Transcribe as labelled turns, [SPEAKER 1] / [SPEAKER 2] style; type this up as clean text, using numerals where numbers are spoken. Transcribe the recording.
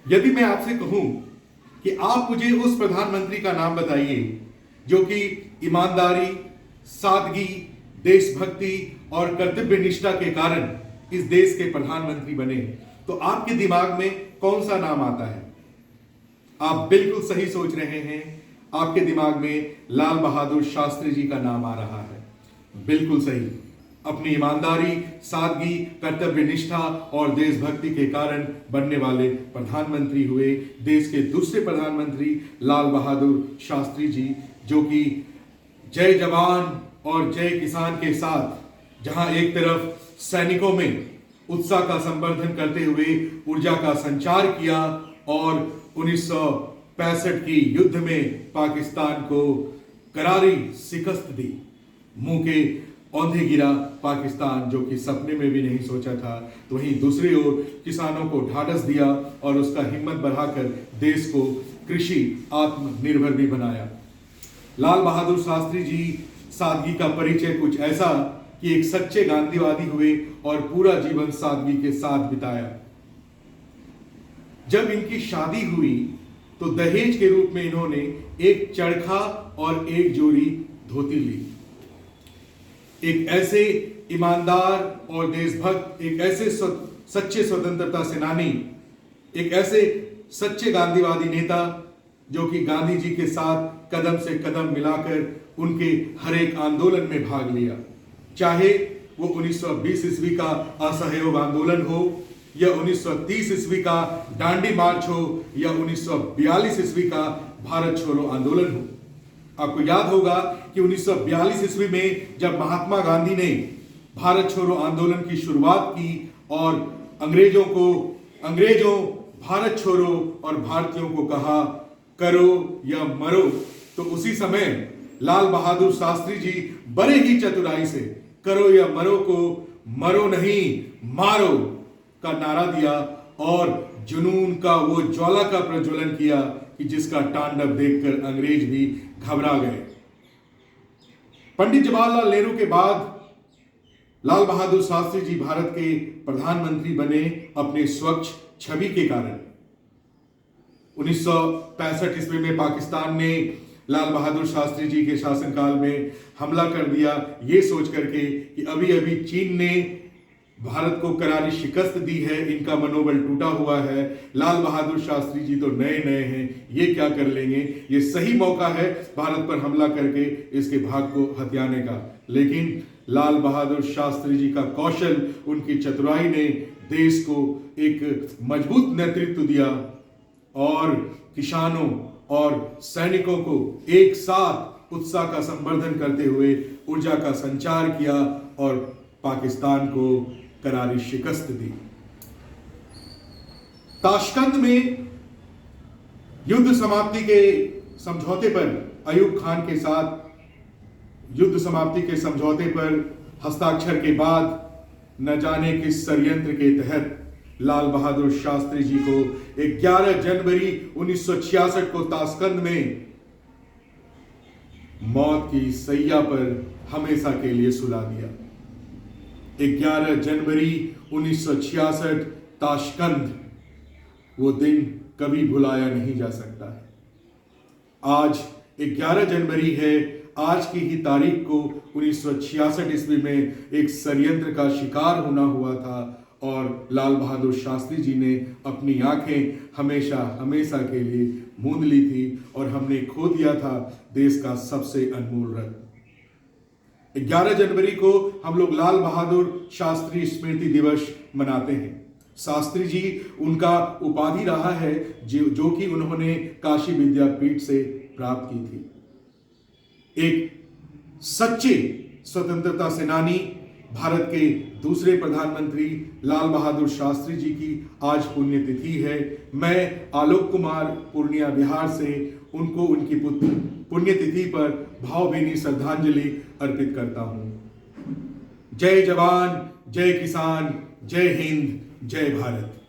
[SPEAKER 1] यदि मैं आपसे कहूं कि आप मुझे उस प्रधानमंत्री का नाम बताइए जो कि ईमानदारी, सादगी, देशभक्ति और कर्तव्य निष्ठा के कारण इस देश के प्रधानमंत्री बने, तो आपके दिमाग में कौन सा नाम आता है? आप बिल्कुल सही सोच रहे हैं। आपके दिमाग में लाल बहादुर शास्त्री जी का नाम आ रहा है। बिल्कुल सही। अपनी ईमानदारी, सादगी, कर्तव्य निष्ठा और देशभक्ति के कारण बनने वाले प्रधानमंत्री हुए देश के दूसरे प्रधानमंत्री लाल बहादुर शास्त्री जी, जो कि जय जवान और जय किसान के साथ जहां एक तरफ सैनिकों में उत्साह का संवर्धन करते हुए ऊर्जा का संचार किया और 1965 की युद्ध में पाकिस्तान को करारी शिकस्त दी। मुंह के औंधे गिरा पाकिस्तान, जो कि सपने में भी नहीं सोचा था। तो वहीं दूसरी ओर किसानों को ढाढ़स दिया और उसका हिम्मत बढ़ाकर देश को कृषि आत्मनिर्भर भी बनाया। लाल बहादुर शास्त्री जी सादगी का परिचय कुछ ऐसा कि एक सच्चे गांधीवादी हुए और पूरा जीवन सादगी के साथ बिताया। जब इनकी शादी हुई तो दहेज के रूप में इन्होंने एक चरखा और एक जोड़ी धोती ली। एक ऐसे ईमानदार और देशभक्त, एक ऐसे सच्चे स्वतंत्रता सेनानी, एक ऐसे सच्चे गांधीवादी नेता जो कि गांधी जी के साथ कदम से कदम मिलाकर उनके हर एक आंदोलन में भाग लिया, चाहे वो 1920 ईस्वी का असहयोग आंदोलन हो या 1930 ईस्वी का दांडी मार्च हो या 1942 ईस्वी का भारत छोड़ो आंदोलन हो। आपको याद होगा कि 1942 ईस्वी में जब महात्मा गांधी ने भारत छोड़ो आंदोलन की शुरुआत की और अंग्रेजों भारत छोड़ो और भारतीयों को कहा करो या मरो, तो उसी समय लाल बहादुर शास्त्री जी बड़े ही चतुराई से करो या मरो को मरो नहीं मारो का नारा दिया और जुनून का वो ज्वाला का प्रज्वलन किया कि जिसका तांडव देखकर अंग्रेज भी घबरा गए। पंडित जवाहरलाल नेहरू के बाद लाल बहादुर शास्त्री जी भारत के प्रधानमंत्री बने अपने स्वच्छ छवि के कारण। 1965 ईस्वी में पाकिस्तान ने लाल बहादुर शास्त्री जी के शासनकाल में हमला कर दिया, ये सोच करके कि अभी अभी चीन ने भारत को करारी शिकस्त दी है, इनका मनोबल टूटा हुआ है। लाल बहादुर शास्त्री जी तो नए नए हैं, ये क्या कर लेंगे, ये सही मौका है भारत पर हमला करके इसके भाग को हथियाने का। लेकिन लाल बहादुर शास्त्री जी का कौशल, उनकी चतुराई ने देश को एक मजबूत नेतृत्व दिया और किसानों और सैनिकों को एक साथ उत्साह का संवर्धन करते हुए ऊर्जा का संचार किया और पाकिस्तान को करारी शिकस्त दी। ताशकंद में युद्ध समाप्ति के समझौते पर अयूब खान के साथ युद्ध समाप्ति के समझौते पर हस्ताक्षर के बाद न जाने किस षड्यंत्र के तहत लाल बहादुर शास्त्री जी को 11 जनवरी 1966 को ताशकंद में मौत की सैया पर हमेशा के लिए सुला दिया। 11 जनवरी 1966 ताशकंद, वो दिन कभी भुलाया नहीं जा सकता है। आज 11 जनवरी है। आज की ही तारीख को 1966 ईस्वी में एक षड्यंत्र का शिकार होना हुआ था और लाल बहादुर शास्त्री जी ने अपनी आंखें हमेशा के लिए मूंद ली थी और हमने खो दिया था देश का सबसे अनमोल रत्न। 11 जनवरी को हम लोग लाल बहादुर शास्त्री स्मृति दिवस मनाते हैं। शास्त्री जी उनका उपाधि रहा है जो कि उन्होंने काशी विद्यापीठ से प्राप्त की थी। एक सच्चे स्वतंत्रता सेनानी, भारत के दूसरे प्रधानमंत्री लाल बहादुर शास्त्री जी की आज पुण्यतिथि है। मैं आलोक कुमार पूर्णिया बिहार से उनको उनकी पुण्यतिथि पर भावभीनी श्रद्धांजलि अर्पित करता हूं। जय जवान, जय किसान, जय हिंद, जय भारत।